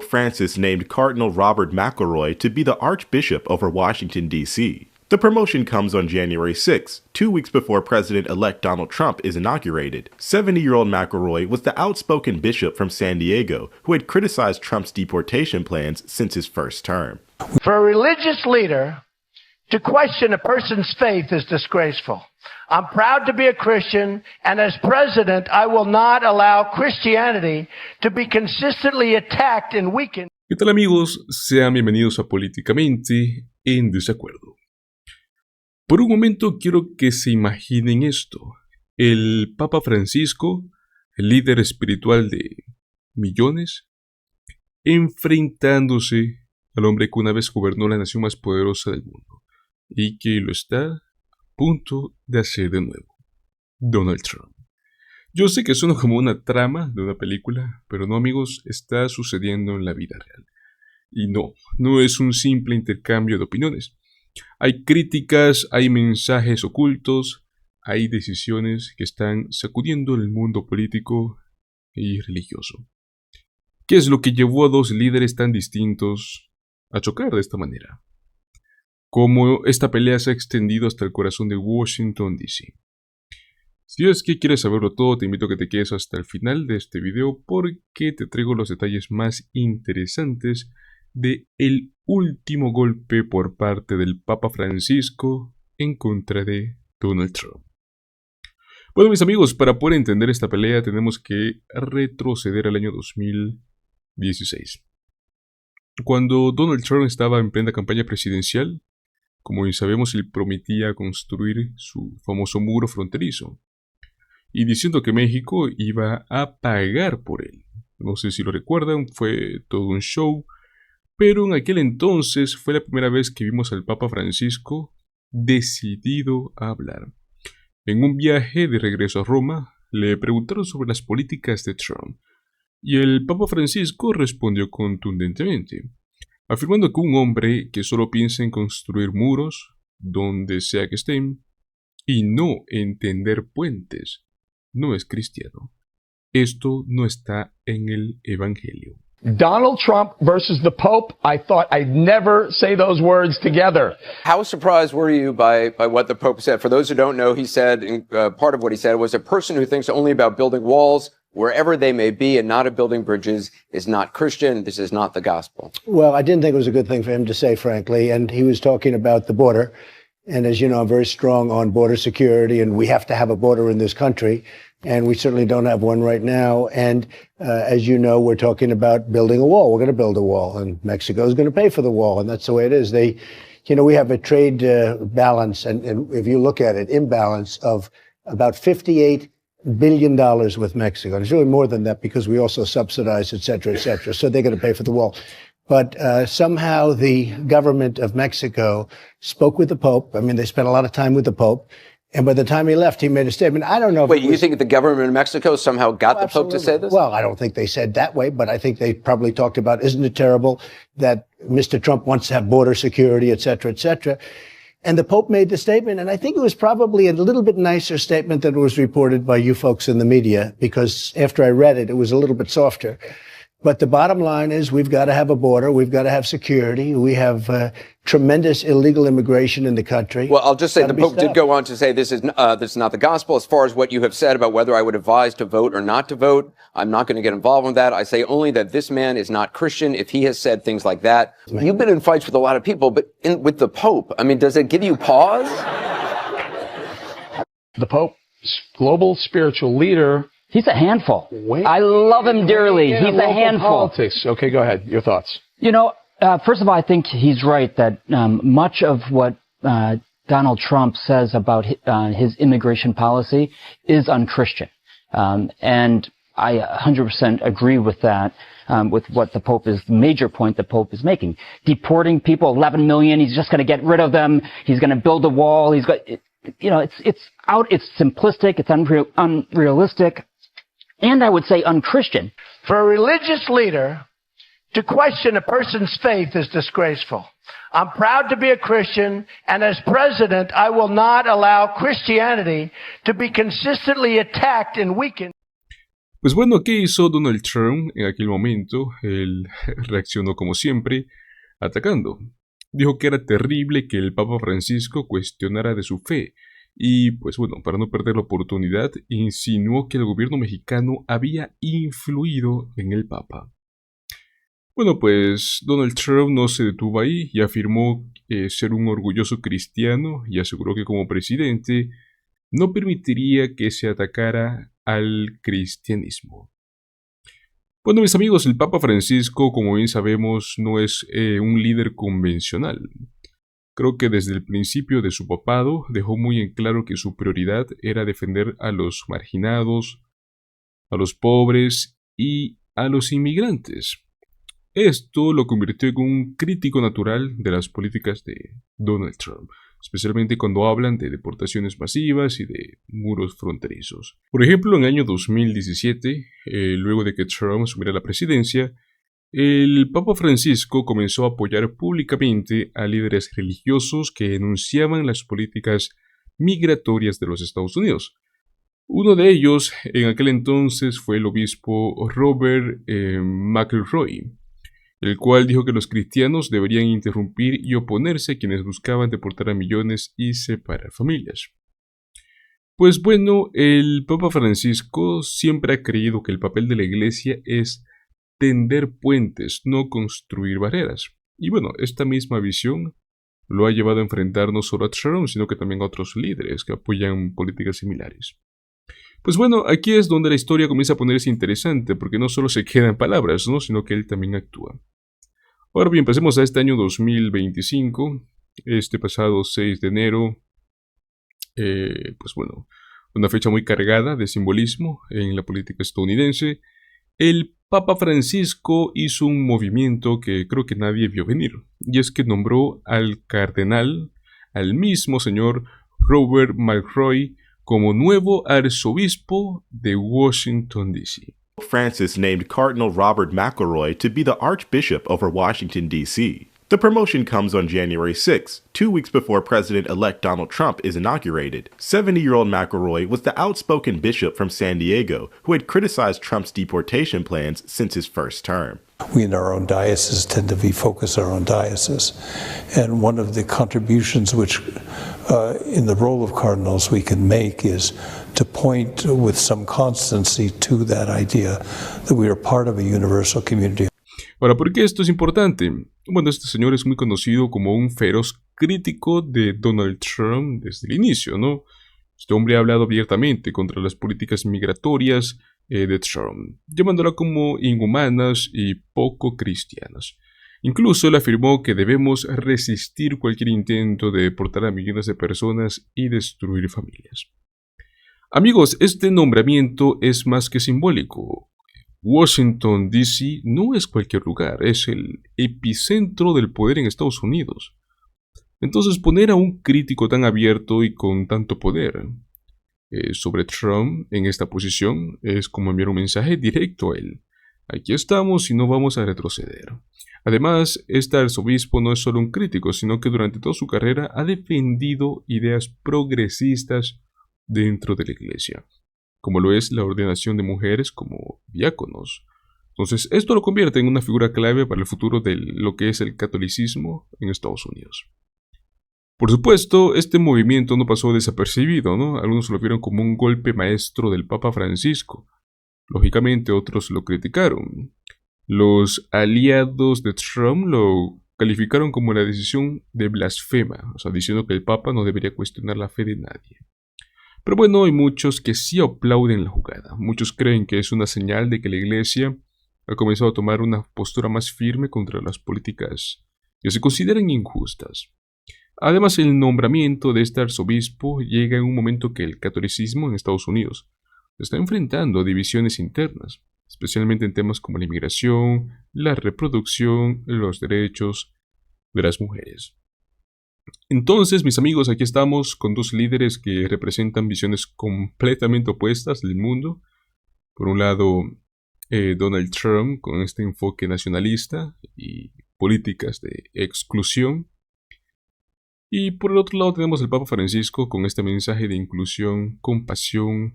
Francis named Cardinal Robert McElroy to be the Archbishop over Washington, D.C. The promotion comes on January 6, 2 weeks before President-elect Donald Trump is inaugurated. 70-year-old McElroy was the outspoken bishop from San Diego who had criticized Trump's deportation plans since his first term. For a religious leader to question a person's faith is disgraceful. I'm proud to be a Christian, and as president, I will not allow Christianity to be consistently attacked and weakened. ¿Qué tal, amigos? Sean bienvenidos a Políticamente en Desacuerdo. Por un momento quiero que se imaginen esto. El Papa Francisco, el líder espiritual de millones, enfrentándose al hombre que una vez gobernó la nación más poderosa del mundo y que lo está a punto de hacer de nuevo, Donald Trump. Yo sé que suena como una trama de una película, pero no, amigos, está sucediendo en la vida real. Y no es un simple intercambio de opiniones. Hay críticas, hay mensajes ocultos, hay decisiones que están sacudiendo el mundo político y religioso. ¿Qué es lo que llevó a dos líderes tan distintos a chocar de esta manera? Cómo esta pelea se ha extendido hasta el corazón de Washington, D.C. Si es que quieres saberlo todo, te invito a que te quedes hasta el final de este video porque te traigo los detalles más interesantes de el último golpe por parte del Papa Francisco en contra de Donald Trump. Bueno, mis amigos, para poder entender esta pelea tenemos que retroceder al año 2016. Cuando Donald Trump estaba en plena campaña presidencial, como bien sabemos, él prometía construir su famoso muro fronterizo, y diciendo que México iba a pagar por él. No sé si lo recuerdan, fue todo un show, pero en aquel entonces fue la primera vez que vimos al Papa Francisco decidido a hablar. En un viaje de regreso a Roma, le preguntaron sobre las políticas de Trump, y el Papa Francisco respondió contundentemente, afirmando que un hombre que solo piensa en construir muros, donde sea que estén, y no en tender puentes, no es cristiano. Esto no está en el Evangelio. Donald Trump versus the Pope, I thought I'd never say those words together. How surprised were you by what the Pope said? For those who don't know, he said, part of what he said was a person who thinks only about building walls wherever they may be and not of building bridges is not Christian. This is not the gospel. Well, I didn't think it was a good thing for him to say, frankly, and he was talking about the border. And as you know, I'm very strong on border security, and we have to have a border in this country. And we certainly don't have one right now. And as you know, we're talking about building a wall. We're going to build a wall, and Mexico is going to pay for the wall. And that's the way it is. We have a trade balance, and if you look at it, imbalance of about $58 billion with Mexico. And it's really more than that because we also subsidize, et cetera, et cetera. So they're going to pay for the wall. But somehow the government of Mexico spoke with the Pope. I mean, they spent a lot of time with the Pope. And by the time he left, he made a statement. I don't know if you think the government of Mexico somehow got the Pope to say this? Well, I don't think they said that way, but I think they probably talked about, isn't it terrible that Mr. Trump wants to have border security, et cetera, et cetera. And the Pope made the statement, and I think it was probably a little bit nicer statement than was reported by you folks in the media, because after I read it, it was a little bit softer. But the bottom line is we've got to have a border. We've got to have security. We have tremendous illegal immigration in the country. Well, I'll just say the Pope did go on to say this is not the gospel. As far as what you have said about whether I would advise to vote or not to vote, I'm not going to get involved in that. I say only that this man is not Christian if he has said things like that. You've been in fights with a lot of people, but with the Pope, I mean, does it give you pause? The Pope, global spiritual leader. He's a handful. I love him dearly. He's a handful. Politics. Okay, go ahead. Your thoughts. First of all, I think he's right that much of what Donald Trump says about his immigration policy is unchristian. And I 100% agree with that, with what the major point the Pope is making. Deporting people, 11 million, he's just going to get rid of them. He's going to build a wall. It's simplistic. It's unrealistic. And I would say unchristian. For a religious leader to question a person's faith is disgraceful. I'm proud to be a Christian, and as president, I will not allow Christianity to be consistently attacked and weakened. Pues bueno, ¿qué hizo Donald Trump en aquel momento? Él reaccionó como siempre, atacando. Dijo que era terrible que el Papa Francisco cuestionara de su fe y, pues bueno, para no perder la oportunidad, insinuó que el gobierno mexicano había influido en el Papa. Bueno, pues Donald Trump no se detuvo ahí y afirmó ser un orgulloso cristiano y aseguró que como presidente no permitiría que se atacara al cristianismo. Bueno, mis amigos, el Papa Francisco, como bien sabemos, no es un líder convencional. Creo que desde el principio de su papado dejó muy en claro que su prioridad era defender a los marginados, a los pobres y a los inmigrantes. Esto lo convirtió en un crítico natural de las políticas de Donald Trump, especialmente cuando hablan de deportaciones masivas y de muros fronterizos. Por ejemplo, en el año 2017, luego de que Trump asumiera la presidencia, el Papa Francisco comenzó a apoyar públicamente a líderes religiosos que denunciaban las políticas migratorias de los Estados Unidos. Uno de ellos en aquel entonces fue el obispo Robert McElroy, el cual dijo que los cristianos deberían interrumpir y oponerse a quienes buscaban deportar a millones y separar familias. Pues bueno, el Papa Francisco siempre ha creído que el papel de la Iglesia es tender puentes, no construir barreras. Y bueno, esta misma visión lo ha llevado a enfrentar no solo a Trump, sino que también a otros líderes que apoyan políticas similares. Pues bueno, aquí es donde la historia comienza a ponerse interesante, porque no solo se queda en palabras, ¿no? Sino que él también actúa. Ahora bien, pasemos a este año 2025, este pasado 6 de enero, pues bueno, una fecha muy cargada de simbolismo en la política estadounidense. El Papa Francisco hizo un movimiento que creo que nadie vio venir, y es que nombró al cardenal, al mismo señor Robert McElroy, como nuevo arzobispo de Washington, D.C. Francis named Cardinal Robert McElroy to be the Archbishop over Washington, D.C. The promotion comes on January 6, 2 weeks before President-elect Donald Trump is inaugurated. 70-year-old McElroy was the outspoken bishop from San Diego who had criticized Trump's deportation plans since his first term. We in our own diocese tend to be focused on our own diocese. And one of the contributions which in the role of cardinals we can make is to point with some constancy to that idea that we are part of a universal community. Ahora, ¿por qué esto es importante? Bueno, este señor es muy conocido como un feroz crítico de Donald Trump desde el inicio, ¿no? Este hombre ha hablado abiertamente contra las políticas migratorias de Trump, llamándola como inhumanas y poco cristianas. Incluso él afirmó que debemos resistir cualquier intento de deportar a millones de personas y destruir familias. Amigos, este nombramiento es más que simbólico. Washington, D.C. no es cualquier lugar, es el epicentro del poder en Estados Unidos. Entonces, poner a un crítico tan abierto y con tanto poder sobre Trump en esta posición es como enviar un mensaje directo a él. Aquí estamos y no vamos a retroceder. Además, este arzobispo no es solo un crítico, sino que durante toda su carrera ha defendido ideas progresistas dentro de la Iglesia, como lo es la ordenación de mujeres como diáconos. Entonces, esto lo convierte en una figura clave para el futuro de lo que es el catolicismo en Estados Unidos. Por supuesto, este movimiento no pasó desapercibido, ¿no? Algunos lo vieron como un golpe maestro del Papa Francisco. Lógicamente, otros lo criticaron. Los aliados de Trump lo calificaron como la decisión de blasfema, o sea, diciendo que el Papa no debería cuestionar la fe de nadie. Pero bueno, hay muchos que sí aplauden la jugada. Muchos creen que es una señal de que la Iglesia ha comenzado a tomar una postura más firme contra las políticas que se consideran injustas. Además, el nombramiento de este arzobispo llega en un momento que el catolicismo en Estados Unidos está enfrentando a divisiones internas, especialmente en temas como la inmigración, la reproducción, los derechos de las mujeres. Entonces, mis amigos, aquí estamos con dos líderes que representan visiones completamente opuestas del mundo. Por un lado, Donald Trump con este enfoque nacionalista y políticas de exclusión. Y por el otro lado tenemos al Papa Francisco con este mensaje de inclusión, compasión,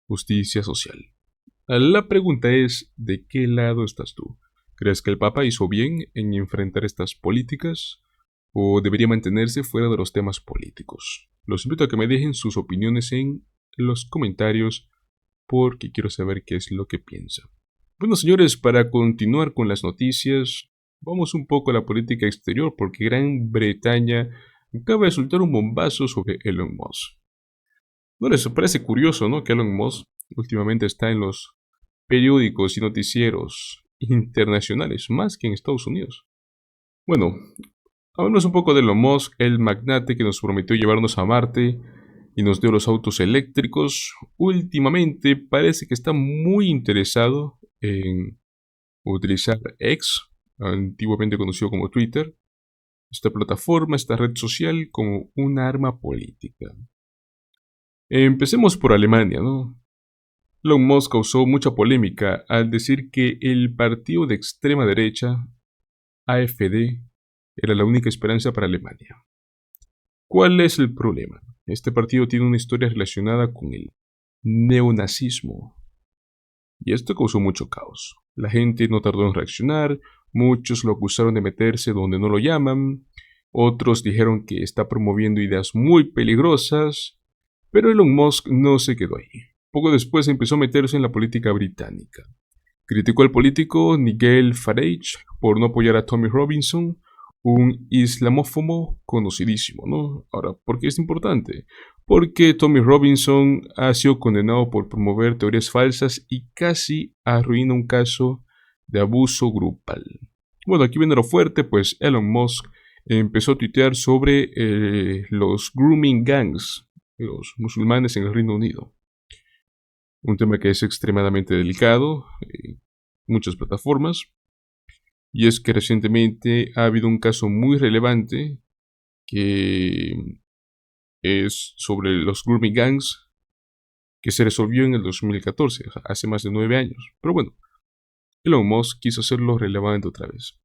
justicia social. La pregunta es, ¿de qué lado estás tú? ¿Crees que el Papa hizo bien en enfrentar estas políticas o debería mantenerse fuera de los temas políticos? Los invito a que me dejen sus opiniones en los comentarios porque quiero saber qué es lo que piensan. Bueno, señores, para continuar con las noticias, vamos un poco a la política exterior porque Gran Bretaña acaba de soltar un bombazo sobre Elon Musk. ¿No les parece curioso, no, que Elon Musk últimamente está en los periódicos y noticieros internacionales, más que en Estados Unidos? Bueno, hablemos un poco de Elon Musk, el magnate que nos prometió llevarnos a Marte y nos dio los autos eléctricos. Últimamente parece que está muy interesado en utilizar X, antiguamente conocido como Twitter, esta plataforma, esta red social, como una arma política. Empecemos por Alemania, ¿no? Elon Musk causó mucha polémica al decir que el partido de extrema derecha, AfD, era la única esperanza para Alemania. ¿Cuál es el problema? Este partido tiene una historia relacionada con el neonazismo. Y esto causó mucho caos. La gente no tardó en reaccionar, muchos lo acusaron de meterse donde no lo llaman, otros dijeron que está promoviendo ideas muy peligrosas, pero Elon Musk no se quedó ahí. Poco después empezó a meterse en la política británica. Criticó al político Nigel Farage por no apoyar a Tommy Robinson, un islamófobo conocidísimo, ¿no? Ahora, ¿por qué es importante? Porque Tommy Robinson ha sido condenado por promover teorías falsas y casi arruina un caso de abuso grupal. Bueno, aquí viene lo fuerte, pues Elon Musk empezó a tuitear sobre los grooming gangs, los musulmanes en el Reino Unido. Un tema que es extremadamente delicado, muchas plataformas. Y es que recientemente ha habido un caso muy relevante que es sobre los grooming gangs que se resolvió en el 2014, hace más de 9 años. Pero bueno, Elon Musk quiso hacerlo relevante otra vez.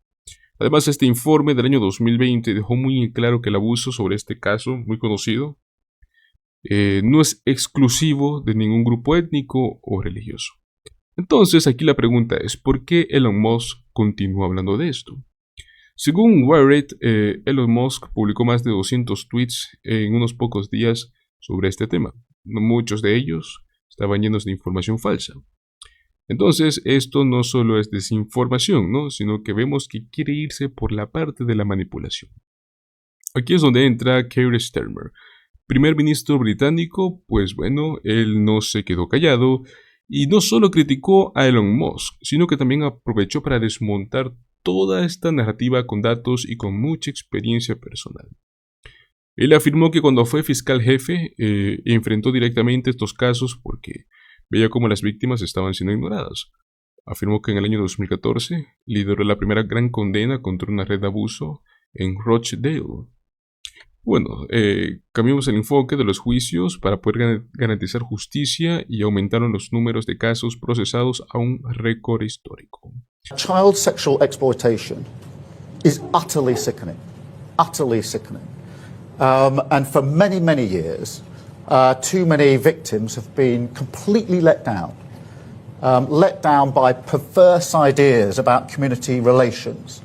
Además, este informe del año 2020 dejó muy claro que el abuso sobre este caso, muy conocido, no es exclusivo de ningún grupo étnico o religioso. Entonces, aquí la pregunta es, ¿por qué Elon Musk continúa hablando de esto? Según Wired, Elon Musk publicó más de 200 tweets en unos pocos días sobre este tema. Muchos de ellos estaban llenos de información falsa. Entonces, esto no solo es desinformación, ¿no? Sino que vemos que quiere irse por la parte de la manipulación. Aquí es donde entra Keir Starmer, primer ministro británico. Pues bueno, él no se quedó callado y no solo criticó a Elon Musk, sino que también aprovechó para desmontar toda esta narrativa con datos y con mucha experiencia personal. Él afirmó que cuando fue fiscal jefe, enfrentó directamente estos casos porque veía cómo las víctimas estaban siendo ignoradas. Afirmó que en el año 2014 lideró la primera gran condena contra una red de abuso en Rochdale. Bueno, cambiamos el enfoque de los juicios para poder garantizar justicia y aumentaron los números de casos procesados a un récord histórico. Child sexual exploitation is utterly sickening, utterly sickening. And for many, many years, too many victims have been completely let down by perverse ideas about community relations,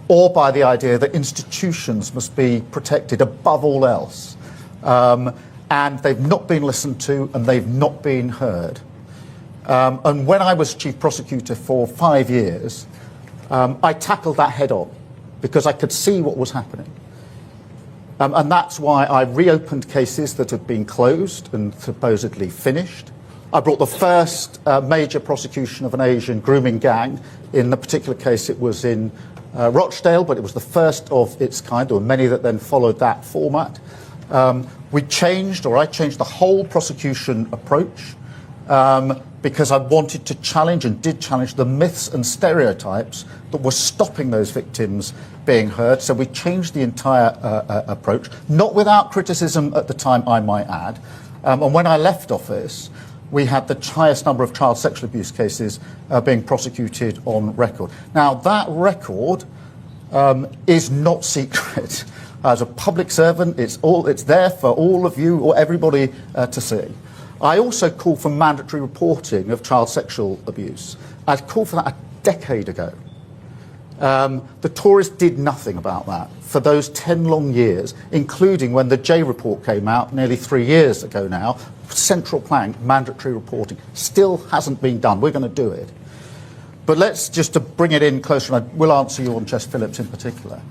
or by the idea that institutions must be protected above all else. And they've not been listened to and they've not been heard. And when I was chief prosecutor for 5 years, I tackled that head on because I could see what was happening. And that's why I reopened cases that had been closed and supposedly finished. I brought the first major prosecution of an Asian grooming gang. In the particular case, it was in Rochdale, but it was the first of its kind. There were many that then followed that format. I changed the whole prosecution approach because I wanted to challenge and did challenge the myths and stereotypes that were stopping those victims being heard. So we changed the entire approach, not without criticism at the time, I might add. And when I left office, we had the highest number of child sexual abuse cases being prosecuted on record. Now, that record is not secret. As a public servant, it's there for all of you or everybody to see. I also called for mandatory reporting of child sexual abuse. I called for that a decade ago. The Tories did nothing about that for those 10 long years, including when the J report came out nearly 3 years ago now. Central plank, mandatory reporting, still hasn't been done. We're going to do it. But let's just to bring it in closer, and I will answer you on Jess Phillips in particular,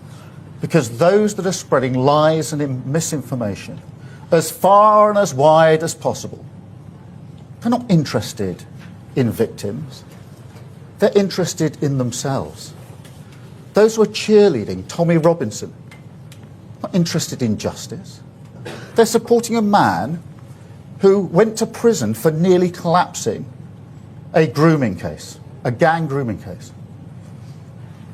because those that are spreading lies and misinformation as far and as wide as possible, they're not interested in victims. They're interested in themselves. Those who are cheerleading Tommy Robinson, not interested in justice. They're supporting a man who went to prison for nearly collapsing a grooming case, a gang grooming case.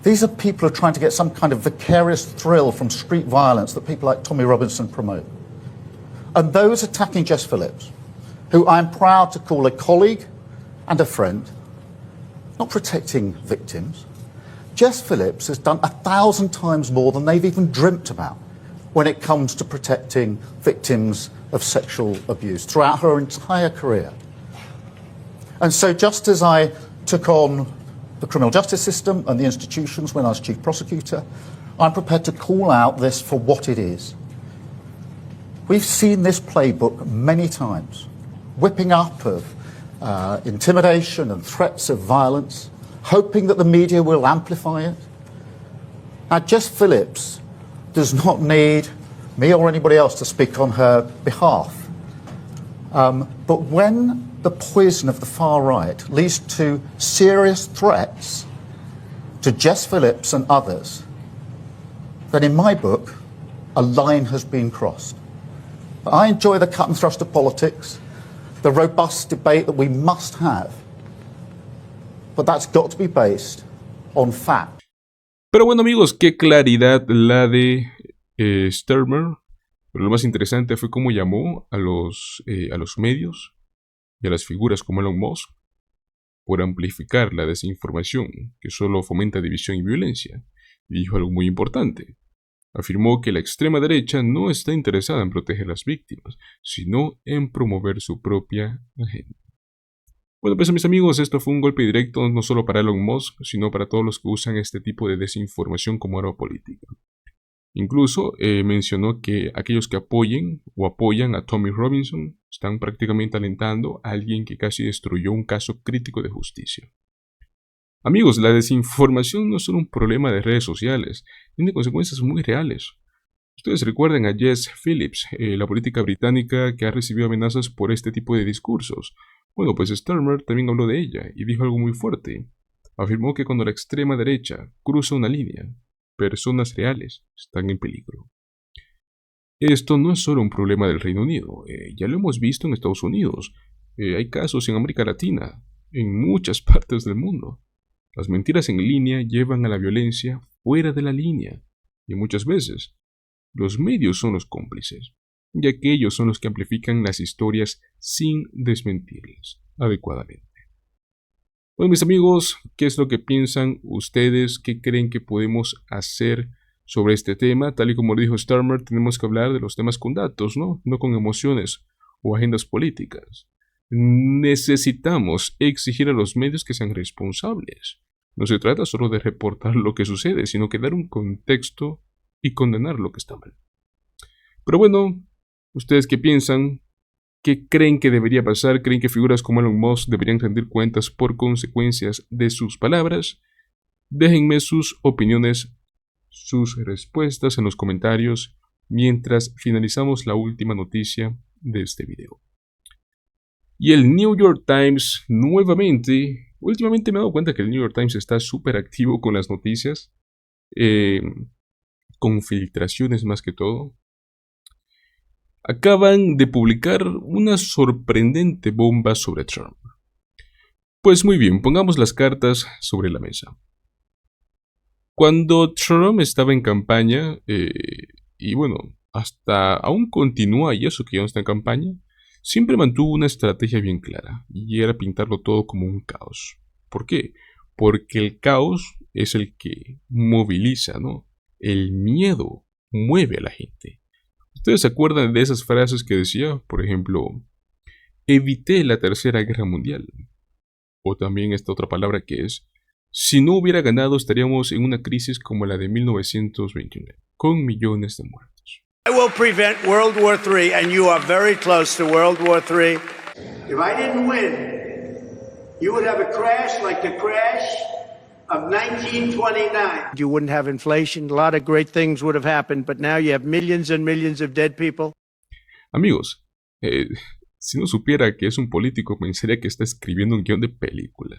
These are people who are trying to get some kind of vicarious thrill from street violence that people like Tommy Robinson promote. And those attacking Jess Phillips, who I'm proud to call a colleague and a friend, not protecting victims. Jess Phillips has done 1,000 times more than they've even dreamt about when it comes to protecting victims of sexual abuse throughout her entire career. And so just as I took on the criminal justice system and the institutions when I was chief prosecutor, I'm prepared to call out this for what it is. We've seen this playbook many times, whipping up of intimidation and threats of violence, hoping that the media will amplify it. Now, Jess Phillips does not need me or anybody else to speak on her behalf. But when the poison of the far right leads to serious threats to Jess Phillips and others, then in my book, a line has been crossed. I enjoy the cut and thrust of politics, the robust debate that we must have, but that's got to be based on fact. Pero bueno, amigos, qué claridad la de Sturmer. Pero lo más interesante fue cómo llamó a los medios y a las figuras como Elon Musk por amplificar la desinformación que solo fomenta división y violencia. Y dijo algo muy importante. Afirmó que la extrema derecha no está interesada en proteger a las víctimas, sino en promover su propia agenda. Bueno, pues mis amigos, esto fue un golpe directo no solo para Elon Musk, sino para todos los que usan este tipo de desinformación como arma política. Incluso mencionó que aquellos que apoyan a Tommy Robinson están prácticamente alentando a alguien que casi destruyó un caso crítico de justicia. Amigos, la desinformación no es solo un problema de redes sociales, tiene consecuencias muy reales. Ustedes recuerdan a Jess Phillips, la política británica que ha recibido amenazas por este tipo de discursos. Bueno, pues Sturmer también habló de ella y dijo algo muy fuerte. Afirmó que cuando la extrema derecha cruza una línea, personas reales están en peligro. Esto no es solo un problema del Reino Unido, ya lo hemos visto en Estados Unidos. Hay casos en América Latina, en muchas partes del mundo. Las mentiras en línea llevan a la violencia fuera de la línea, y muchas veces los medios son los cómplices, ya que ellos son los que amplifican las historias sin desmentirlas adecuadamente. Bueno, mis amigos, ¿qué es lo que piensan ustedes? ¿Qué creen que podemos hacer sobre este tema? Tal y como lo dijo Sturmer, tenemos que hablar de los temas con datos, ¿no? No con emociones o agendas políticas. Necesitamos exigir a los medios que sean responsables. No se trata solo de reportar lo que sucede, sino que dar un contexto y condenar lo que está mal. Pero bueno, ¿ustedes qué piensan? ¿Qué creen que debería pasar? ¿Creen que figuras como Elon Musk deberían rendir cuentas por consecuencias de sus palabras? Déjenme sus opiniones, sus respuestas en los comentarios mientras finalizamos la última noticia de este video. Y el New York Times últimamente me he dado cuenta que el New York Times está súper activo con las noticias, con filtraciones más que todo. Acaban de publicar una sorprendente bomba sobre Trump. Pues muy bien, pongamos las cartas sobre la mesa. Cuando Trump estaba en campaña, y bueno, hasta aún continúa y eso que ya no está en campaña, siempre mantuvo una estrategia bien clara, y era pintarlo todo como un caos. ¿Por qué? Porque el caos es el que moviliza, ¿no? El miedo mueve a la gente. ¿Ustedes se acuerdan de esas frases que decía? Por ejemplo, evité la Tercera Guerra Mundial. O también esta otra palabra que es, si no hubiera ganado estaríamos en una crisis como la de 1929, con millones de muertos. I will prevent World War III, and you are very close to World War III. If I didn't win, you would have a crash like the crash of 1929. You wouldn't have inflation. A lot of great things would have happened, but now you have millions and millions of dead people. Amigos, si no supiera que es un político, pensaría que está escribiendo un guión de película.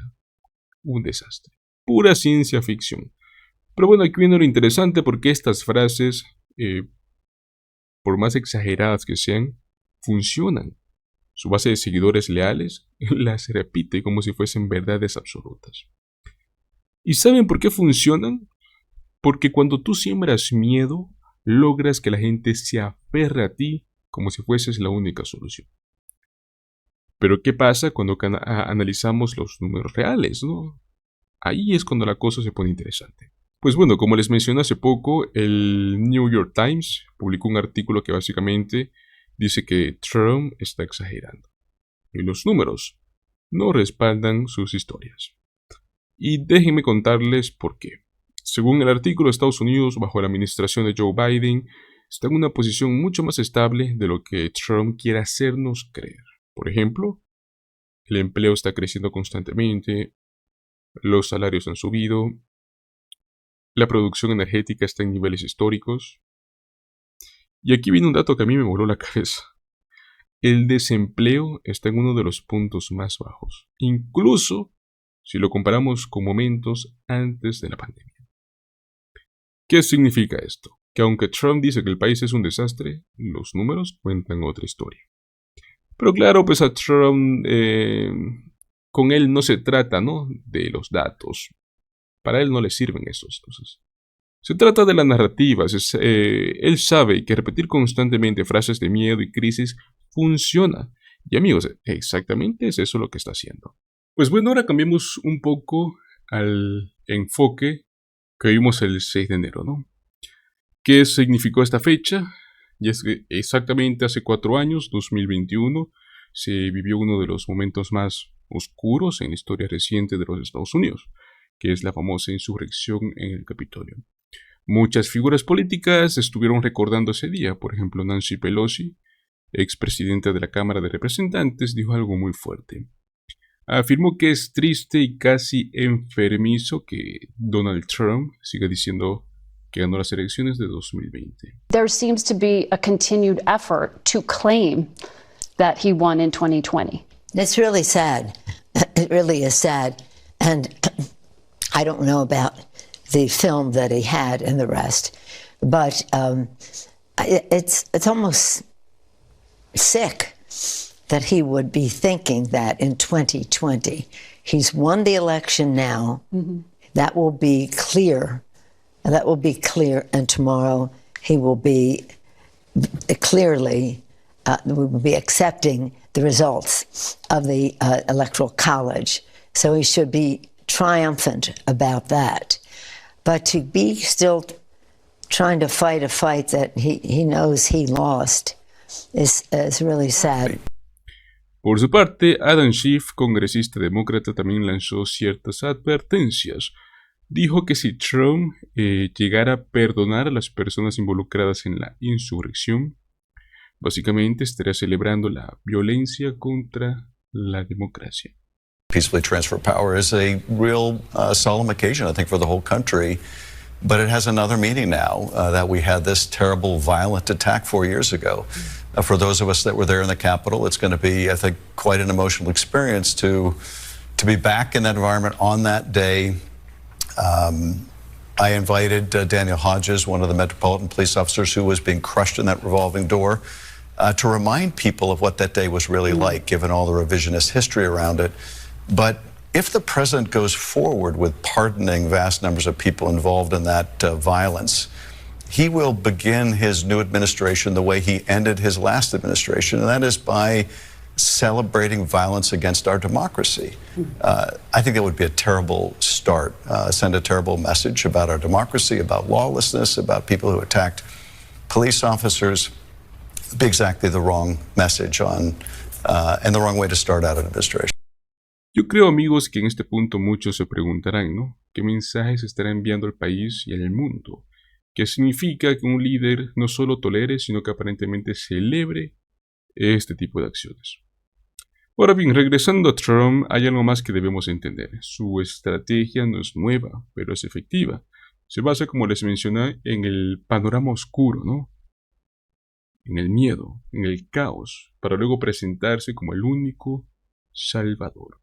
Un desastre. Pura ciencia ficción. Pero bueno, aquí viene lo interesante porque estas frases, por más exageradas que sean, funcionan. Su base de seguidores leales las repite como si fuesen verdades absolutas. ¿Y saben por qué funcionan? Porque cuando tú siembras miedo, logras que la gente se aferre a ti como si fueses la única solución. Pero ¿qué pasa cuando analizamos los números reales, no? Ahí es cuando la cosa se pone interesante. Pues bueno, como les mencioné hace poco, el New York Times publicó un artículo que básicamente dice que Trump está exagerando. Y los números no respaldan sus historias. Y déjenme contarles por qué. Según el artículo, Estados Unidos, bajo la administración de Joe Biden, está en una posición mucho más estable de lo que Trump quiere hacernos creer. Por ejemplo, el empleo está creciendo constantemente, los salarios han subido, la producción energética está en niveles históricos. Y aquí viene un dato que a mí me voló la cabeza. El desempleo está en uno de los puntos más bajos, incluso si lo comparamos con momentos antes de la pandemia. ¿Qué significa esto? Que aunque Trump dice que el país es un desastre, los números cuentan otra historia. Pero claro, pues a Trump, con él no se trata, ¿no?, de los datos. Para él no le sirven esas cosas. Se trata de las narrativas. Él sabe que repetir constantemente frases de miedo y crisis funciona. Y amigos, exactamente es eso lo que está haciendo. Pues bueno, ahora cambiemos un poco al enfoque que vimos el 6 de enero, ¿no? ¿Qué significó esta fecha? Y es que exactamente hace 4 años, 2021, se vivió uno de los momentos más oscuros en la historia reciente de los Estados Unidos, que es la famosa insurrección en el Capitolio. Muchas figuras políticas estuvieron recordando ese día. Por ejemplo, Nancy Pelosi, expresidenta de la Cámara de Representantes, dijo algo muy fuerte. Afirmó que es triste y casi enfermizo que Donald Trump siga diciendo que ganó las elecciones de 2020. There seems to be a continued effort to claim that he won in 2020. It's really sad. It really is sad. And I don't know about the film that he had and the rest, but it's almost sick that he would be thinking that in 2020. He's won the election now. Mm-hmm. That will be clear. That will be clear, and tomorrow he will be clearly, we will be accepting the results of the Electoral College. So he should be triumphant about that. But to be still trying to fight a fight that he knows he lost is really sad. Por su parte, Adam Schiff, congresista demócrata, también lanzó ciertas advertencias. Dijo que si Trump llegara a perdonar a las personas involucradas en la insurrección, básicamente estaría celebrando la violencia contra la democracia. Peacefully transfer power is a real solemn occasion, I think, for the whole country. But it has another meaning now that we had this terrible, violent attack 4 years ago. For those of us that were there in the Capitol, it's going to be, I think, quite an emotional experience to be back in that environment on that day. I invited Daniel Hodges, one of the Metropolitan Police officers who was being crushed in that revolving door, to remind people of what that day was really like, given all the revisionist history around it. But if the president goes forward with pardoning vast numbers of people involved in that violence, he will begin his new administration the way he ended his last administration, and that is by celebrating violence against our democracy. I think that would be a terrible start, send a terrible message about our democracy, about lawlessness, about people who attacked police officers. It'd be exactly the wrong message on and the wrong way to start out an administration. Yo creo, amigos, que en este punto muchos se preguntarán, ¿no? ¿Qué mensajes estará enviando al país y al mundo? ¿Qué significa que un líder no solo tolere, sino que aparentemente celebre este tipo de acciones? Ahora bien, regresando a Trump, hay algo más que debemos entender. Su estrategia no es nueva, pero es efectiva. Se basa, como les mencioné, en el panorama oscuro, ¿no? En el miedo, en el caos, para luego presentarse como el único salvador.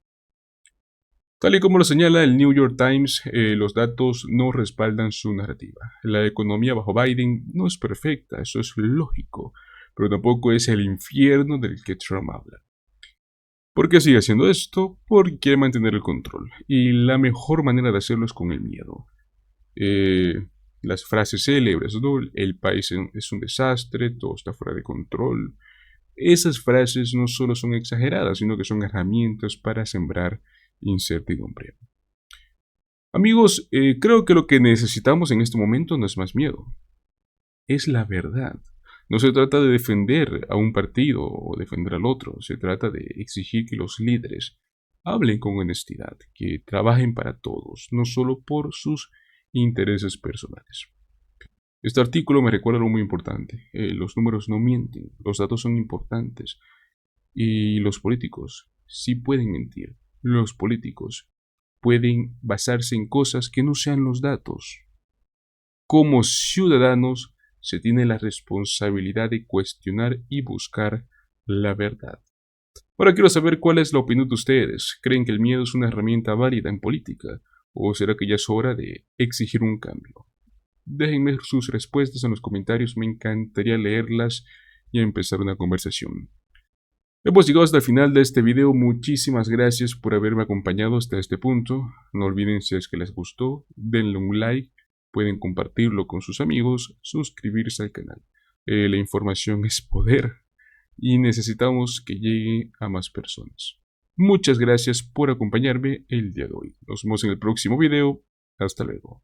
Tal y como lo señala el New York Times, los datos no respaldan su narrativa. La economía bajo Biden no es perfecta, eso es lógico, pero tampoco es el infierno del que Trump habla. ¿Por qué sigue haciendo esto? Porque quiere mantener el control, y la mejor manera de hacerlo es con el miedo. Las frases célebres, ¿no? El país es un desastre, todo está fuera de control. Esas frases no solo son exageradas, sino que son herramientas para sembrar incertidumbre. Amigos, creo que lo que necesitamos en este momento no es más miedo, es la verdad. No se trata de defender a un partido o defender al otro, se trata de exigir que los líderes hablen con honestidad, que trabajen para todos, no solo por sus intereses personales. Este artículo me recuerda algo muy importante. Los números no mienten, los datos son importantes y los políticos sí pueden mentir. Los políticos pueden basarse en cosas que no sean los datos. Como ciudadanos se tiene la responsabilidad de cuestionar y buscar la verdad. Ahora quiero saber cuál es la opinión de ustedes. ¿Creen que el miedo es una herramienta válida en política? ¿O será que ya es hora de exigir un cambio? Déjenme sus respuestas en los comentarios, me encantaría leerlas y empezar una conversación. Hemos llegado hasta el final de este video, muchísimas gracias por haberme acompañado hasta este punto. No olviden, si es que les gustó, denle un like, pueden compartirlo con sus amigos, suscribirse al canal. La información es poder y necesitamos que llegue a más personas. Muchas gracias por acompañarme el día de hoy. Nos vemos en el próximo video. Hasta luego.